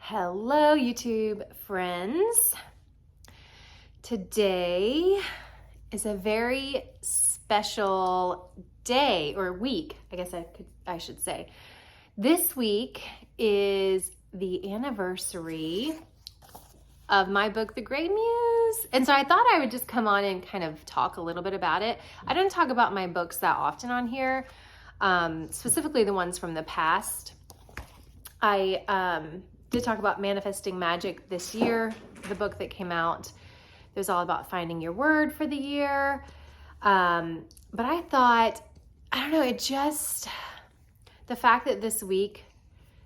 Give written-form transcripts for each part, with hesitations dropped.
Hello, YouTube friends. Today is a very special day or week, I guess I should say. This week is the anniversary of my book, The GREY MUSE. And so I thought I would just come on and kind of talk a little bit about it. I don't talk about my books that often on here, specifically the ones from the past. I did talk about Manifesting Magic this year, the book that came out. It was all about finding your word for the year. But I thought, I don't know, the fact that this week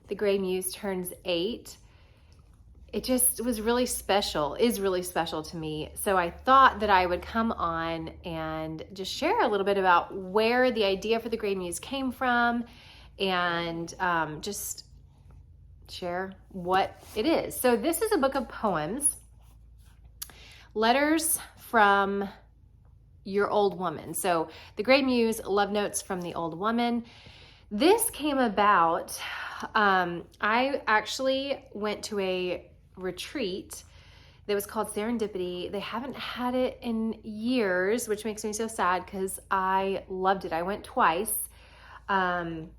the GREY MUSE turns 8, it just was really special, is really special to me. So I thought that I would come on and just share a little bit about where the idea for the GREY MUSE came from and just share what it is. So this is a book of poems, letters from your old woman. So the GREY MUSE, love notes from the old woman. This came about, I actually went to a retreat that was called Serendipity. They haven't had it in years, which makes me so sad because I loved it. I went twice. And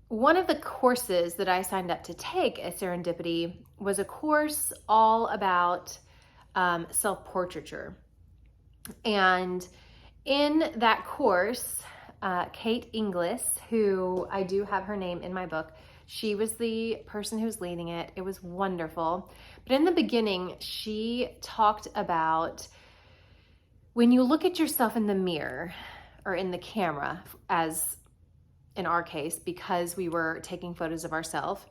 one of the courses that I signed up to take at Serendipity was a course all about self-portraiture. And in that course, Kate Inglis, who I do have her name in my book, she was the person who was leading it. It was wonderful. But in the beginning, she talked about when you look at yourself in the mirror or in the camera, as in our case, because we were taking photos of ourselves,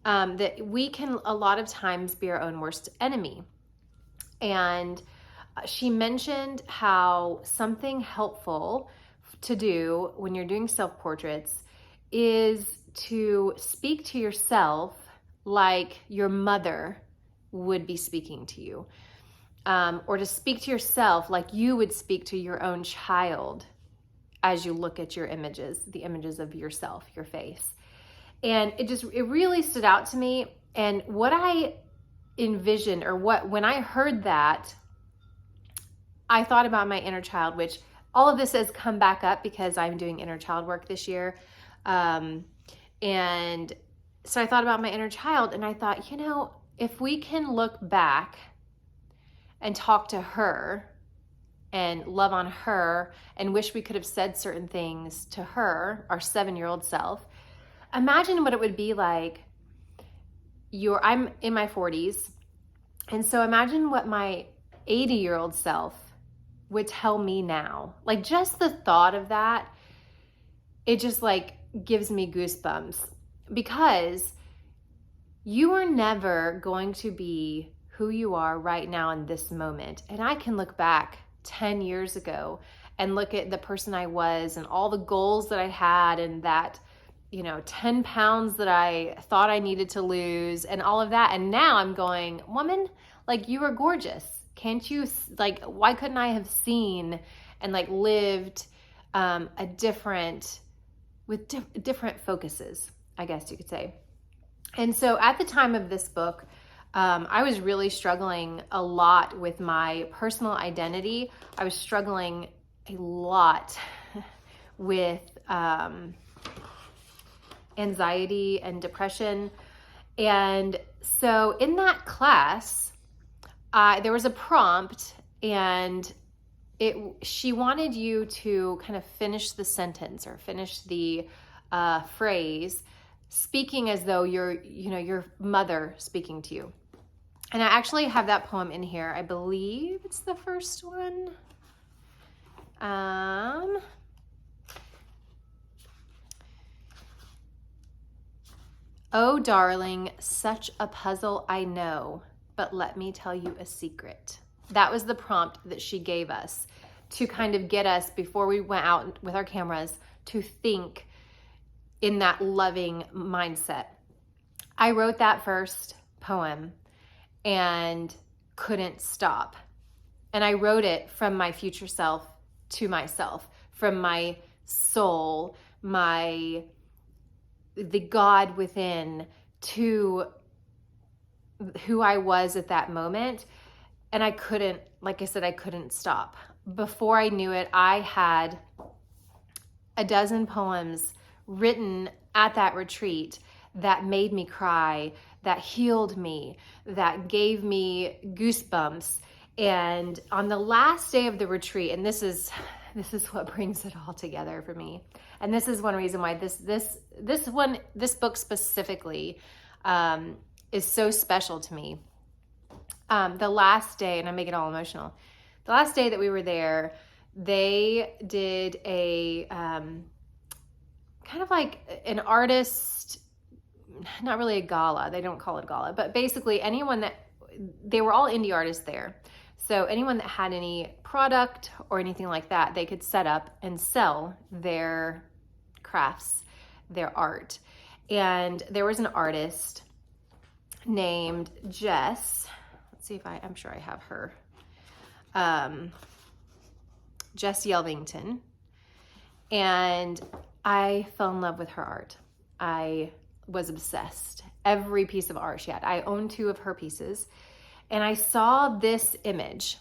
that we can a lot of times be our own worst enemy. And she mentioned how something helpful to do when you're doing self-portraits is to speak to yourself like your mother would be speaking to you, or to speak to yourself like you would speak to your own child as you look at your images, the images of yourself, your face. And it really stood out to me. And what I envisioned, when I heard that, I thought about my inner child, which all of this has come back up because I'm doing inner child work this year. And so I thought about my inner child and I thought, if we can look back and talk to her and love on her and wish we could have said certain things to her, our 7-year-old self, imagine what it would be like. I'm in my 40s. And so imagine what my 80-year-old self would tell me now. Like just the thought of that, it just gives me goosebumps, because you are never going to be who you are right now in this moment. And I can look back 10 years ago and look at the person I was and all the goals that I had and that, 10 pounds that I thought I needed to lose and all of that. And now I'm going, woman, you are gorgeous. Can't you, why couldn't I have seen and lived with different focuses, I guess you could say. And so at the time of this book, I was really struggling a lot with my personal identity. I was struggling a lot with anxiety and depression. And so in that class, there was a prompt, and she wanted you to kind of finish the sentence or finish the phrase, speaking as though you're your mother speaking to you. And I actually have that poem in here. I believe it's the first one. Oh, darling, such a puzzle I know, but let me tell you a secret. That was the prompt that she gave us to kind of get us, before we went out with our cameras, to think in that loving mindset. I wrote that first poem and couldn't stop. And I wrote it from my future self to myself, from my soul, my the God within to who I was at that moment. And I couldn't, like I said, I couldn't stop. Before I knew it, I had a dozen poems written at that retreat that made me cry, that healed me, that gave me goosebumps. And on the last day of the retreat, and this is what brings it all together for me. And this is one reason why this book specifically is so special to me. The last day, and I make it all emotional, the last day that we were there, they did a kind of like an artist, not really a gala, they don't call it a gala, but basically they were all indie artists there. So anyone that had any product or anything like that, they could set up and sell their crafts, their art. And there was an artist named Jess. Let's see if I'm sure I have her. Jessica Yelvington. And I fell in love with her art. I was obsessed. Every piece of art she had. I own 2 of her pieces. And I saw this image.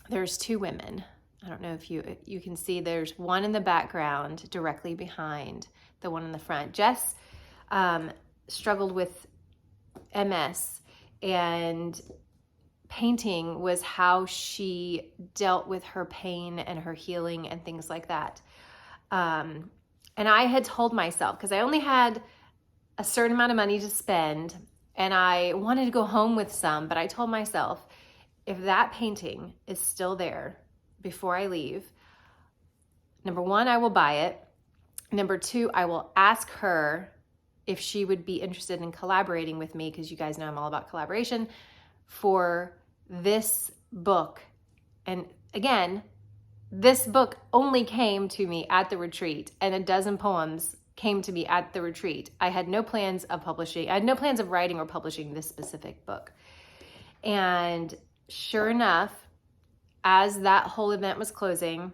There's 2 women. I don't know if you can see, there's one in the background directly behind the one in the front. Jess struggled with MS, and painting was how she dealt with her pain and her healing and things like that. And I had told myself, because I only had a certain amount of money to spend, and I wanted to go home with some, but I told myself, if that painting is still there before I leave, number 1, I will buy it. Number 2, I will ask her if she would be interested in collaborating with me, because you guys know I'm all about collaboration, for this book. And again, this book only came to me at the retreat, and a dozen poems came to me at the retreat. I had no plans of publishing. I had no plans of writing or publishing this specific book. And sure enough, as that whole event was closing,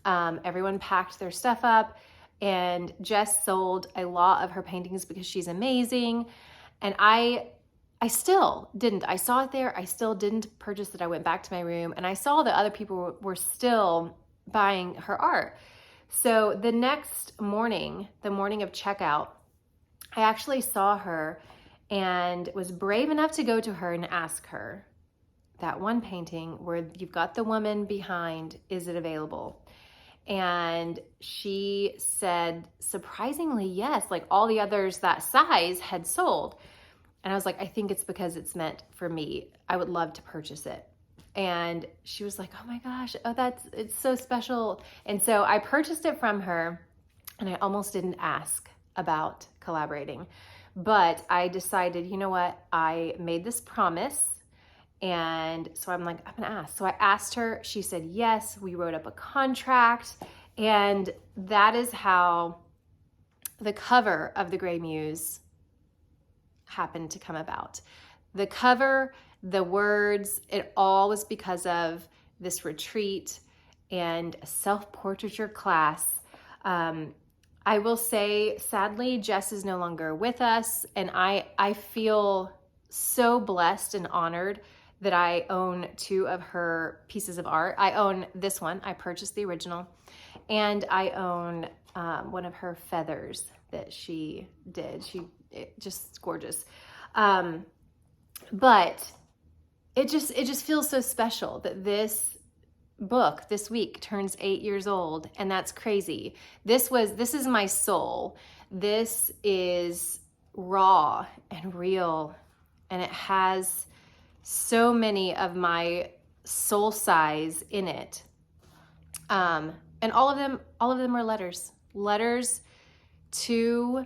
everyone packed their stuff up, and Jess sold a lot of her paintings because she's amazing. And I still didn't. I saw it there. I still didn't purchase it. I went back to my room, and I saw that other people were still buying her art. So the next morning, the morning of checkout, I actually saw her and was brave enough to go to her and ask her, that one painting where you've got the woman behind, is it available? And she said, surprisingly, yes, like all the others that size had sold. And I was like, I think it's because it's meant for me. I would love to purchase it. And she was like, oh my gosh, it's so special. And so I purchased it from her, and I almost didn't ask about collaborating. But I decided, you know what? I made this promise. And so I'm like, I'm gonna ask. So I asked her, she said yes, we wrote up a contract. And that is how the cover of the Grey Muse happened to come about. The cover, the words, it all was because of this retreat and a self-portraiture class. I will say, sadly, Jess is no longer with us, and I feel so blessed and honored that I own 2 of her pieces of art. I own this one. I purchased the original, and I own one of her feathers that she did. Just gorgeous. But it just feels so special that this book this week turns 8 years old, and that's crazy. This is my soul. This is raw and real, and it has so many of my soul size in it. And all of them are letters to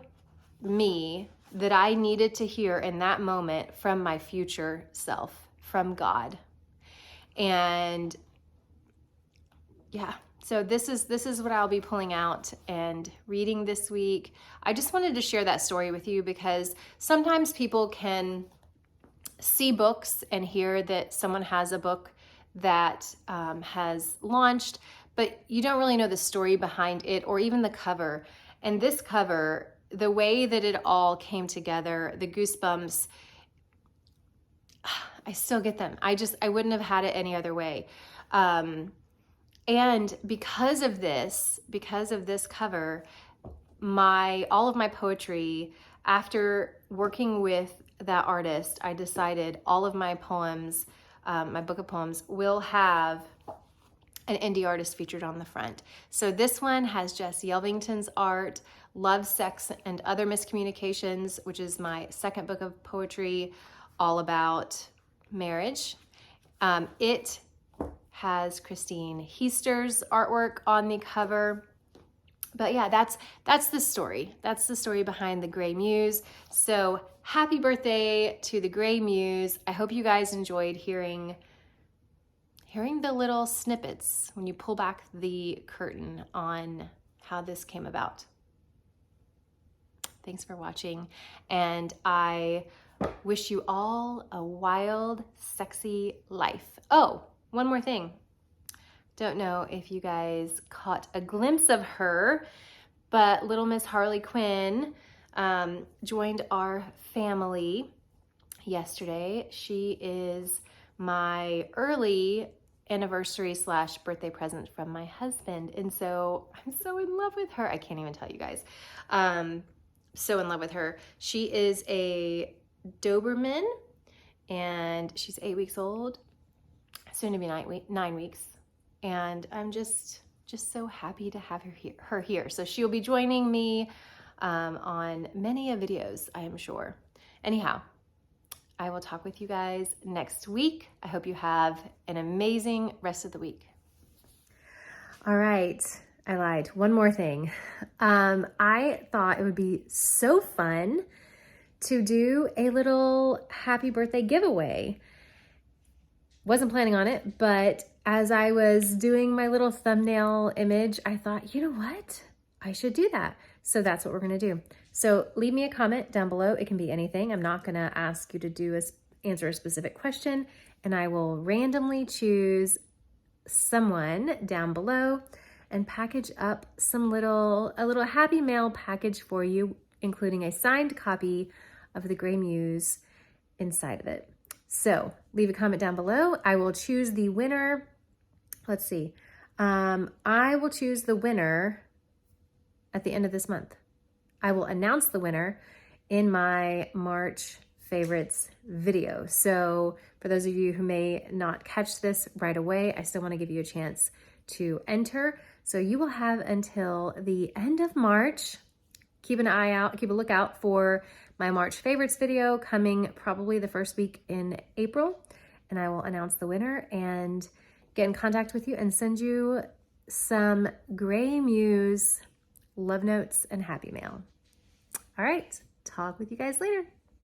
me that I needed to hear in that moment from my future self, from God. And yeah, so this is what I'll be pulling out and reading this week. I just wanted to share that story with you because sometimes people can see books and hear that someone has a book that has launched, but you don't really know the story behind it or even the cover. And this cover, the way that it all came together, the goosebumps, I still get them. I wouldn't have had it any other way. And because of this cover, all of my poetry, after working with that artist, I decided all of my poems, my book of poems, will have an indie artist featured on the front. So this one has Jess Yelvington's art, Love, Sex, and Other Miscommunications, which is my second book of poetry, all about marriage. It has Christine Heister's artwork on the cover. But yeah, that's the story. That's the story behind the Grey Muse. So happy birthday to the Grey Muse. I hope you guys enjoyed hearing the little snippets when you pull back the curtain on how this came about. Thanks for watching, and I wish you all a wild, sexy life. Oh, one more thing. Don't know if you guys caught a glimpse of her, but Little Miss Harley Quinn joined our family yesterday. She is my early anniversary / birthday present from my husband. And so I'm so in love with her. I can't even tell you guys. So in love with her. She is a Doberman and she's 8 weeks old, soon to be 9 weeks. And I'm just so happy to have her here. So she'll be joining me on many videos, I am sure. Anyhow, I will talk with you guys next week. I hope you have an amazing rest of the week. All right, I lied. One more thing. I thought it would be so fun to do a little happy birthday giveaway. Wasn't planning on it, but as I was doing my little thumbnail image, I thought, you know what? I should do that. So that's what we're gonna do. So leave me a comment down below. It can be anything. I'm not gonna ask you to answer a specific question, and I will randomly choose someone down below and package up a little happy mail package for you, including a signed copy of the Grey Muse inside of it. So leave a comment down below. I will choose the winner. Let's see. I will choose the winner at the end of this month. I will announce the winner in my March favorites video. So for those of you who may not catch this right away, I still want to give you a chance to enter. So you will have until the end of March. Keep an eye out, keep a lookout for my March favorites video coming probably the first week in April. And I will announce the winner and get in contact with you and send you some Grey Muse love notes and happy mail. All right, talk with you guys later.